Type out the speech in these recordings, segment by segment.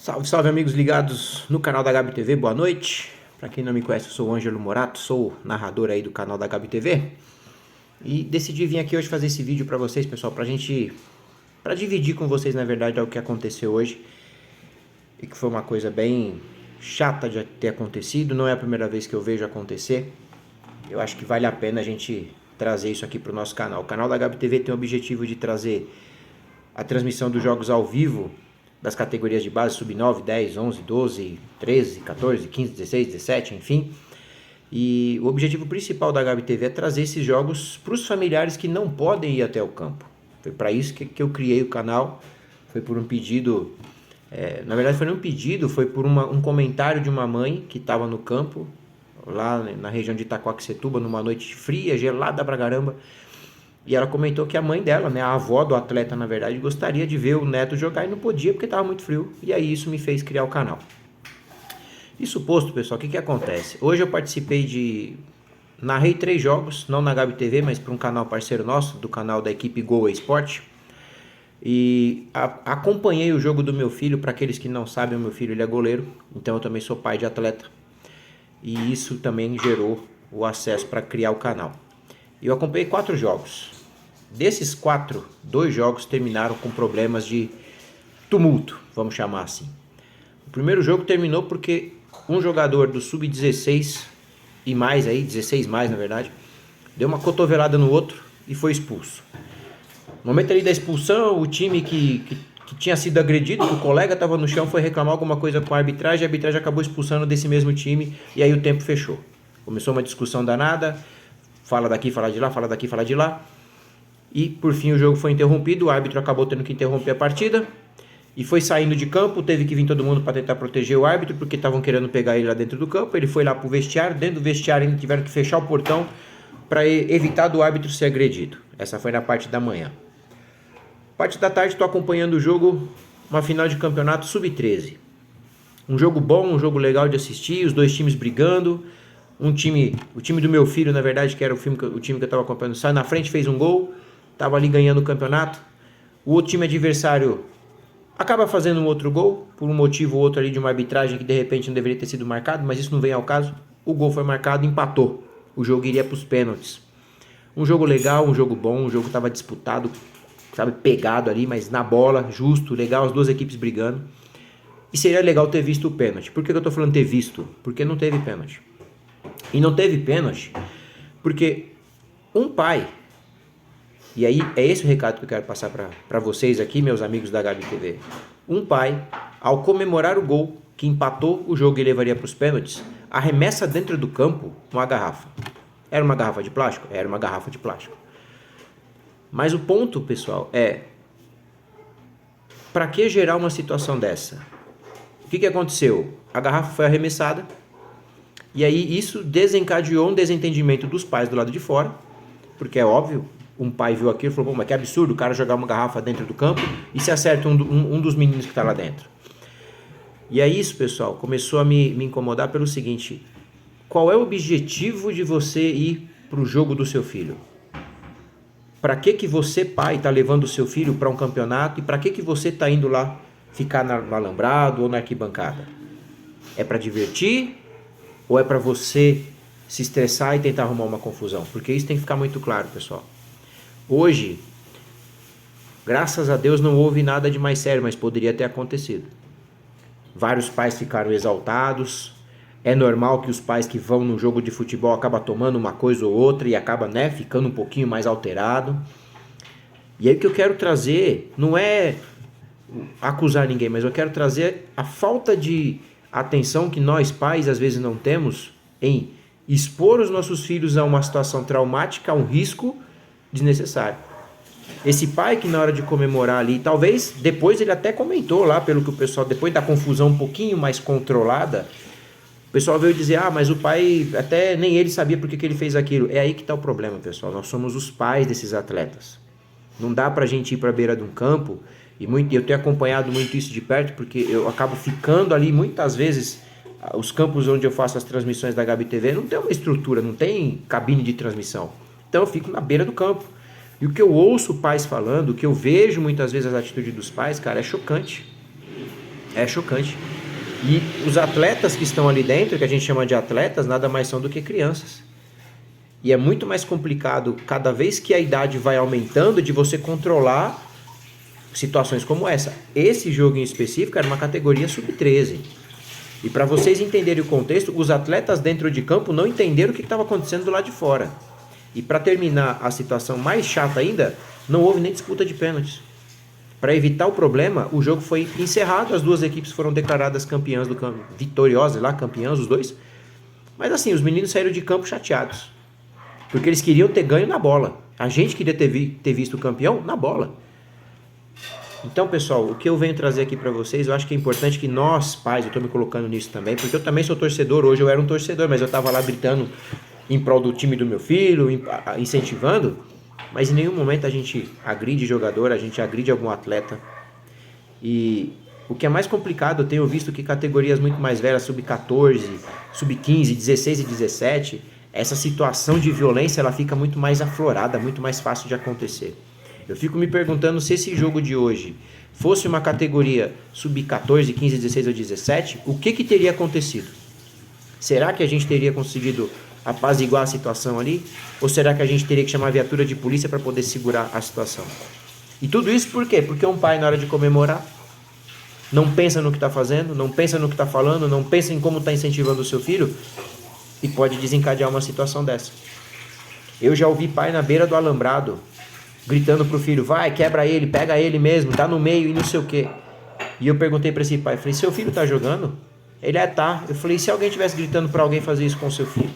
Salve, salve amigos ligados no canal da Gabi TV, boa noite. Para quem não me conhece, eu sou o Ângelo Morato, sou narrador aí do canal da Gabi TV. E decidi vir aqui hoje fazer esse vídeo para vocês, pessoal, para dividir com vocês, na verdade, o que aconteceu hoje. E que foi uma coisa bem chata de ter acontecido, não é a primeira vez que eu vejo acontecer. Eu acho que vale a pena a gente trazer isso aqui para o nosso canal. O canal da Gabi TV tem o objetivo de trazer a transmissão dos jogos ao vivo das categorias de base, sub-9, 10, 11, 12, 13, 14, 15, 16, 17, enfim. E o objetivo principal da Gabi TV é trazer esses jogos para os familiares que não podem ir até o campo. Foi para isso que eu criei o canal, foi por um pedido, na verdade foi não um pedido, foi por um comentário de uma mãe que estava no campo, lá na região de Itaquaquecetuba, numa noite fria, gelada pra caramba. E ela comentou que a mãe dela, né, a avó do atleta, na verdade, gostaria de ver o neto jogar e não podia porque estava muito frio. E aí isso me fez criar o canal. Isso posto, pessoal, o que acontece? Hoje eu narrei 3 jogos, não na Gabi TV, mas para um canal parceiro nosso, do canal da equipe Go Esporte. E acompanhei o jogo do meu filho. Para aqueles que não sabem, o meu filho ele é goleiro, então eu também sou pai de atleta. E isso também gerou o acesso para criar o canal. E eu acompanhei 4 jogos. Desses 4, 2 jogos terminaram com problemas de tumulto, vamos chamar assim. O primeiro jogo terminou porque um jogador do sub-16 e mais aí, 16 mais na verdade, deu uma cotovelada no outro e foi expulso. No momento ali da expulsão, o time que tinha sido agredido, que o colega estava no chão, foi reclamar alguma coisa com a arbitragem acabou expulsando desse mesmo time e aí o tempo fechou. Começou uma discussão danada, fala daqui, fala de lá, fala daqui, fala de lá. E por fim o jogo foi interrompido, o árbitro acabou tendo que interromper a partida. E foi saindo de campo, teve que vir todo mundo para tentar proteger o árbitro, porque estavam querendo pegar ele lá dentro do campo. Ele foi lá pro vestiário, dentro do vestiário ainda tiveram que fechar o portão para evitar do árbitro ser agredido. Essa foi na parte da manhã. Parte da tarde estou acompanhando o jogo, uma final de campeonato sub-13. Um jogo bom, um jogo legal de assistir, os dois times brigando. O time do meu filho, na verdade, que era o time que eu estava acompanhando, saiu na frente, fez um gol, estava ali ganhando o campeonato. O outro time adversário acaba fazendo um outro gol, por um motivo ou outro ali de uma arbitragem que de repente não deveria ter sido marcado, mas isso não vem ao caso. O gol foi marcado, empatou. O jogo iria para os pênaltis. Um jogo legal, um jogo bom, um jogo estava disputado, sabe, pegado ali, mas na bola, justo, legal, as duas equipes brigando. E seria legal ter visto o pênalti. Por que eu estou falando ter visto? Porque não teve pênalti. E não teve pênalti porque um pai, e aí é esse o recado que eu quero passar para vocês aqui, meus amigos da Gabi TV. Um pai, ao comemorar o gol que empatou o jogo e levaria para os pênaltis, arremessa dentro do campo uma garrafa. Era uma garrafa de plástico? Era uma garrafa de plástico. Mas o ponto, pessoal, é: para que gerar uma situação dessa? O que aconteceu? A garrafa foi arremessada. E aí isso desencadeou um desentendimento dos pais do lado de fora, porque é óbvio, um pai viu aquilo e falou: mas que absurdo o cara jogar uma garrafa dentro do campo e se acerta um dos meninos que está lá dentro. E aí isso, pessoal, começou a me incomodar pelo seguinte: qual é o objetivo de você ir para o jogo do seu filho? Para que você, pai, está levando o seu filho para um campeonato e para que você está indo lá ficar no alambrado ou na arquibancada? É para divertir? Ou é para você se estressar e tentar arrumar uma confusão? Porque isso tem que ficar muito claro, pessoal. Hoje, graças a Deus, não houve nada de mais sério, mas poderia ter acontecido. Vários pais ficaram exaltados. É normal que os pais que vão no jogo de futebol acabam tomando uma coisa ou outra e acabam, né, ficando um pouquinho mais alterado. E aí o que eu quero trazer não é acusar ninguém, mas eu quero trazer a falta de atenção que nós pais às vezes não temos em expor os nossos filhos a uma situação traumática, a um risco desnecessário. Esse pai que na hora de comemorar ali, talvez depois ele até comentou lá, pelo que o pessoal, depois da confusão um pouquinho mais controlada, o pessoal veio dizer: mas o pai, até nem ele sabia por que ele fez aquilo. É aí que está o problema, pessoal. Nós somos os pais desses atletas. Não dá pra gente ir pra beira de um campo. E eu tenho acompanhado muito isso de perto, porque eu acabo ficando ali muitas vezes. Os campos onde eu faço as transmissões da Gabi TV não tem uma estrutura, não tem cabine de transmissão. Então eu fico na beira do campo. E o que eu ouço pais falando, o que eu vejo muitas vezes as atitudes dos pais, cara, é chocante. É chocante. E os atletas que estão ali dentro, que a gente chama de atletas, nada mais são do que crianças. E é muito mais complicado, cada vez que a idade vai aumentando, de você controlar situações como essa. Esse jogo em específico era uma categoria sub-13. E para vocês entenderem o contexto, os atletas dentro de campo não entenderam o que estava acontecendo do lado de fora. E para terminar a situação mais chata ainda, não houve nem disputa de pênaltis. Para evitar o problema, o jogo foi encerrado, as duas equipes foram declaradas campeãs do campo, vitoriosas lá, campeãs os dois. Mas assim, os meninos saíram de campo chateados, porque eles queriam ter ganho na bola. A gente queria ter visto o campeão na bola. Então, pessoal, o que eu venho trazer aqui para vocês, eu acho que é importante que nós, pais, eu estou me colocando nisso também, porque eu também sou torcedor, hoje eu era um torcedor, mas eu estava lá gritando em prol do time do meu filho, incentivando, mas em nenhum momento a gente agride jogador, a gente agride algum atleta. E o que é mais complicado, eu tenho visto que categorias muito mais velhas, sub-14, sub-15, 16 e 17, essa situação de violência ela fica muito mais aflorada, muito mais fácil de acontecer. Eu fico me perguntando se esse jogo de hoje fosse uma categoria sub-14, 15, 16 ou 17, o que teria acontecido? Será que a gente teria conseguido apaziguar a situação ali? Ou será que a gente teria que chamar a viatura de polícia para poder segurar a situação? E tudo isso por quê? Porque um pai, na hora de comemorar, não pensa no que está fazendo, não pensa no que está falando, não pensa em como está incentivando o seu filho e pode desencadear uma situação dessa. Eu já ouvi pai na beira do alambrado gritando pro filho, vai, quebra ele, pega ele mesmo, tá no meio e não sei o quê. E eu perguntei para esse pai, falei, seu filho tá jogando? Ele tá. Eu falei, se alguém estivesse gritando para alguém fazer isso com o seu filho?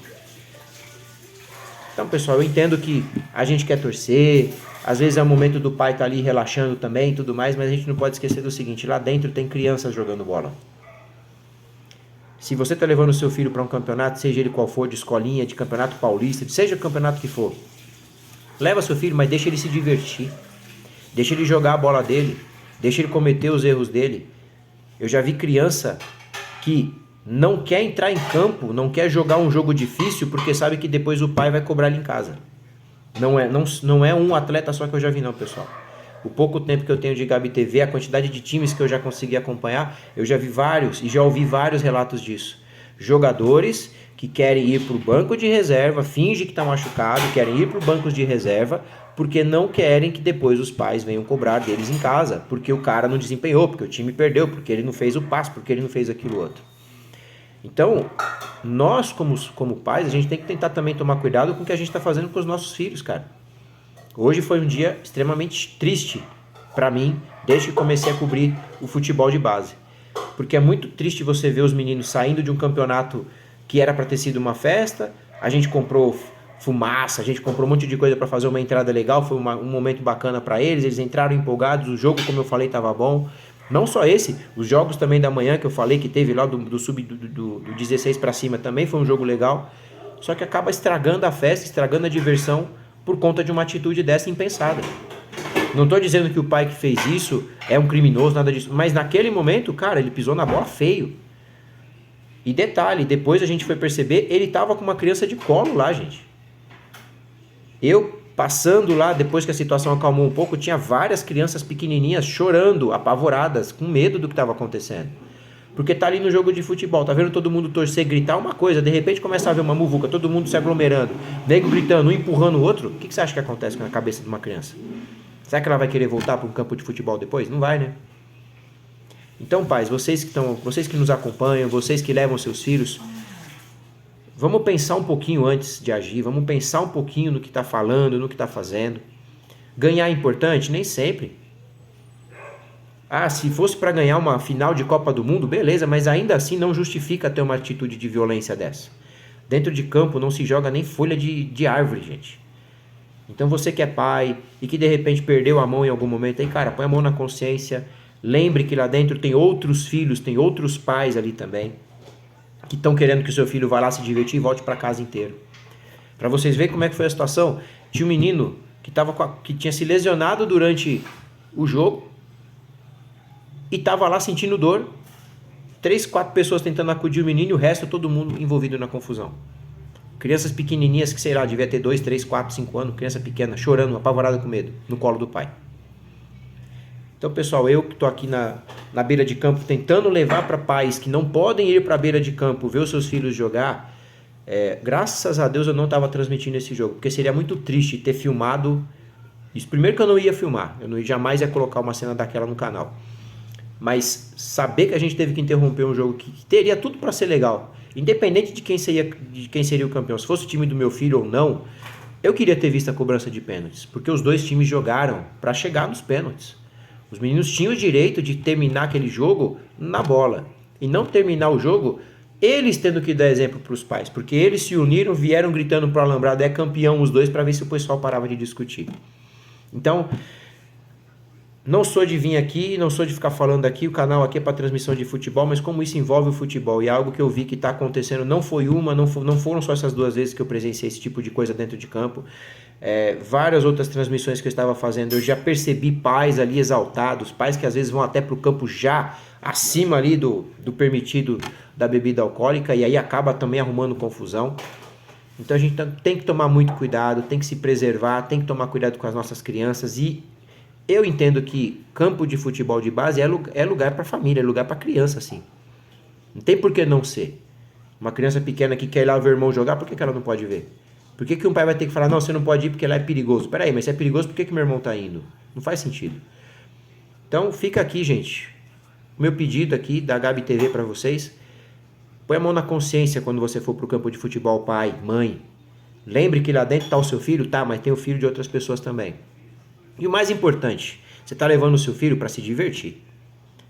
Então, pessoal, eu entendo que a gente quer torcer, às vezes é o momento do pai estar ali relaxando também e tudo mais, mas a gente não pode esquecer do seguinte, lá dentro tem crianças jogando bola. Se você tá levando o seu filho para um campeonato, seja ele qual for, de escolinha, de campeonato paulista, seja o campeonato que for, leva seu filho, mas deixa ele se divertir. Deixa ele jogar a bola dele. Deixa ele cometer os erros dele. Eu já vi criança que não quer entrar em campo, não quer jogar um jogo difícil, porque sabe que depois o pai vai cobrar ele em casa. Não é um atleta só que eu já vi não, pessoal. O pouco tempo que eu tenho de Gabi TV, a quantidade de times que eu já consegui acompanhar, eu já vi vários e já ouvi vários relatos disso. Jogadores que querem ir para o banco de reserva, finge que está machucado, querem ir para o banco de reserva, porque não querem que depois os pais venham cobrar deles em casa, porque o cara não desempenhou, porque o time perdeu, porque ele não fez o passe, porque ele não fez aquilo outro. Então, nós como pais, a gente tem que tentar também tomar cuidado com o que a gente está fazendo com os nossos filhos, cara. Hoje foi um dia extremamente triste para mim, desde que comecei a cobrir o futebol de base. Porque é muito triste você ver os meninos saindo de um campeonato que era para ter sido uma festa, a gente comprou fumaça, a gente comprou um monte de coisa para fazer uma entrada legal, foi um momento bacana para eles entraram empolgados, o jogo, como eu falei, estava bom. Não só esse, os jogos também da manhã que eu falei que teve lá do 16 para cima também foi um jogo legal, só que acaba estragando a festa, estragando a diversão por conta de uma atitude dessa impensada. Não estou dizendo que o pai que fez isso é um criminoso, nada disso, mas naquele momento, cara, ele pisou na bola feio. E detalhe, depois a gente foi perceber, ele estava com uma criança de colo lá, gente. Eu, passando lá, depois que a situação acalmou um pouco, tinha várias crianças pequenininhas chorando, apavoradas, com medo do que estava acontecendo. Porque tá ali no jogo de futebol, tá vendo todo mundo torcer, gritar uma coisa, de repente começa a haver uma muvuca, todo mundo se aglomerando, nego gritando, um empurrando o outro. O que você acha que acontece na cabeça de uma criança? Será que ela vai querer voltar para um campo de futebol depois? Não vai, né? Então, pais, vocês que nos acompanham, vocês que levam seus filhos, vamos pensar um pouquinho antes de agir, vamos pensar um pouquinho no que está falando, no que está fazendo. Ganhar é importante? Nem sempre. Ah, se fosse para ganhar uma final de Copa do Mundo, beleza, mas ainda assim não justifica ter uma atitude de violência dessa. Dentro de campo não se joga nem folha de árvore, gente. Então você que é pai e que de repente perdeu a mão em algum momento, aí cara, põe a mão na consciência. Lembre que lá dentro tem outros filhos, tem outros pais ali também, que estão querendo que o seu filho vá lá se divertir e volte para casa inteiro. Para vocês verem como é que foi a situação, tinha um menino que tinha se lesionado durante o jogo e estava lá sentindo dor. 3, 4 pessoas tentando acudir o menino e o resto todo mundo envolvido na confusão. Crianças pequenininhas que, sei lá, devia ter 2, 3, 4, 5 anos, criança pequena, chorando, apavorada com medo, no colo do pai. Então, pessoal, eu que estou aqui na beira de campo tentando levar para pais que não podem ir para a beira de campo ver os seus filhos jogar, graças a Deus eu não estava transmitindo esse jogo, porque seria muito triste ter filmado isso. Primeiro que eu não ia filmar, jamais ia colocar uma cena daquela no canal. Mas saber que a gente teve que interromper um jogo que teria tudo para ser legal, independente de quem seria o campeão, se fosse o time do meu filho ou não, eu queria ter visto a cobrança de pênaltis, porque os dois times jogaram para chegar nos pênaltis. Os meninos tinham o direito de terminar aquele jogo na bola. E não terminar o jogo, eles tendo que dar exemplo para os pais. Porque eles se uniram, vieram gritando para o alambrado, é campeão os dois, para ver se o pessoal parava de discutir. Então, não sou de vir aqui, não sou de ficar falando aqui, o canal aqui é para transmissão de futebol, mas como isso envolve o futebol e é algo que eu vi que está acontecendo, não foram só essas 2 vezes que eu presenciei esse tipo de coisa dentro de campo. Várias outras transmissões que eu estava fazendo, eu já percebi pais ali exaltados, pais que às vezes vão até para o campo já acima ali do permitido da bebida alcoólica, e aí acaba também arrumando confusão. Então a gente tem que tomar muito cuidado, tem que se preservar, tem que tomar cuidado com as nossas crianças. E eu entendo que campo de futebol de base é lugar para família, é lugar para criança, sim. Não tem por que não ser. Uma criança pequena que quer ir lá ver o irmão jogar, por que ela não pode ver? Por que um pai vai ter que falar, não, você não pode ir porque lá é perigoso? Peraí, mas se é perigoso, por que meu irmão está indo? Não faz sentido. Então fica aqui, gente, o meu pedido aqui da Gabi TV para vocês. Põe a mão na consciência quando você for para o campo de futebol, pai, mãe. Lembre que lá dentro está o seu filho, tá, mas tem o filho de outras pessoas também. E o mais importante, você está levando o seu filho para se divertir.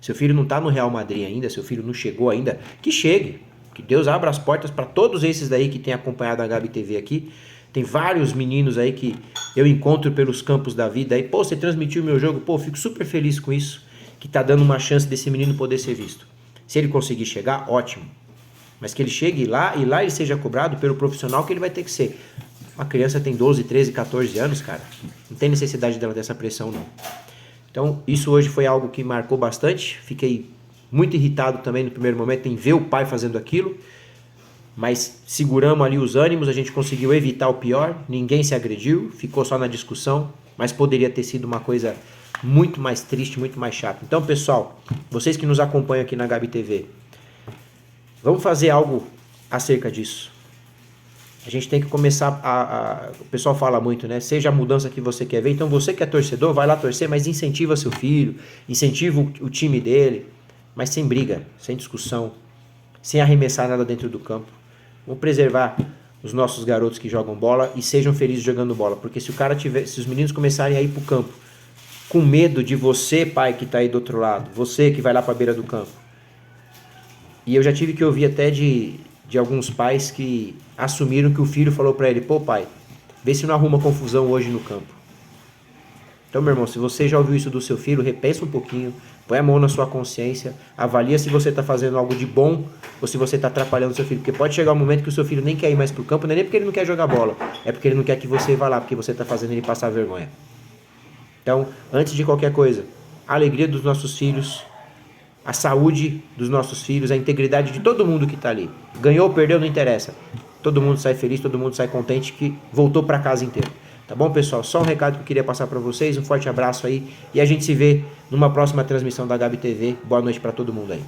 Seu filho não está no Real Madrid ainda, seu filho não chegou ainda, que chegue. Que Deus abra as portas para todos esses daí que tem acompanhado a Gabi TV aqui. Tem vários meninos aí que eu encontro pelos campos da vida aí. Pô, você transmitiu o meu jogo, pô, fico super feliz com isso. Que tá dando uma chance desse menino poder ser visto. Se ele conseguir chegar, ótimo. Mas que ele chegue lá e lá ele seja cobrado pelo profissional que ele vai ter que ser. Uma criança tem 12, 13, 14 anos, cara. Não tem necessidade dela dessa pressão, não. Então, isso hoje foi algo que marcou bastante. Fiquei muito irritado também no primeiro momento em ver o pai fazendo aquilo, mas seguramos ali os ânimos, a gente conseguiu evitar o pior, ninguém se agrediu, ficou só na discussão, mas poderia ter sido uma coisa muito mais triste, muito mais chata. Então, pessoal, vocês que nos acompanham aqui na Gabi TV, vamos fazer algo acerca disso. A gente tem que começar o pessoal fala muito, né? Seja a mudança que você quer ver. Então, você que é torcedor, vai lá torcer, mas incentiva seu filho, incentiva o time dele, mas sem briga, sem discussão, sem arremessar nada dentro do campo. Vamos preservar os nossos garotos que jogam bola e sejam felizes jogando bola, porque se os meninos começarem a ir pro campo com medo de você, pai, que tá aí do outro lado, você que vai lá pra beira do campo. E eu já tive que ouvir até de alguns pais que assumiram que o filho falou pra ele, pô pai, vê se não arruma confusão hoje no campo. Então, meu irmão, se você já ouviu isso do seu filho, repensa um pouquinho, põe a mão na sua consciência, avalia se você está fazendo algo de bom ou se você está atrapalhando o seu filho. Porque pode chegar um momento que o seu filho nem quer ir mais pro campo, não é nem porque ele não quer jogar bola, é porque ele não quer que você vá lá, porque você está fazendo ele passar vergonha. Então, antes de qualquer coisa, a alegria dos nossos filhos, a saúde dos nossos filhos, a integridade de todo mundo que está ali. Ganhou ou perdeu, não interessa. Todo mundo sai feliz, todo mundo sai contente que voltou para casa inteiro. Tá bom, pessoal? Só um recado que eu queria passar para vocês. Um forte abraço aí. E a gente se vê numa próxima transmissão da Gabi TV. Boa noite para todo mundo aí.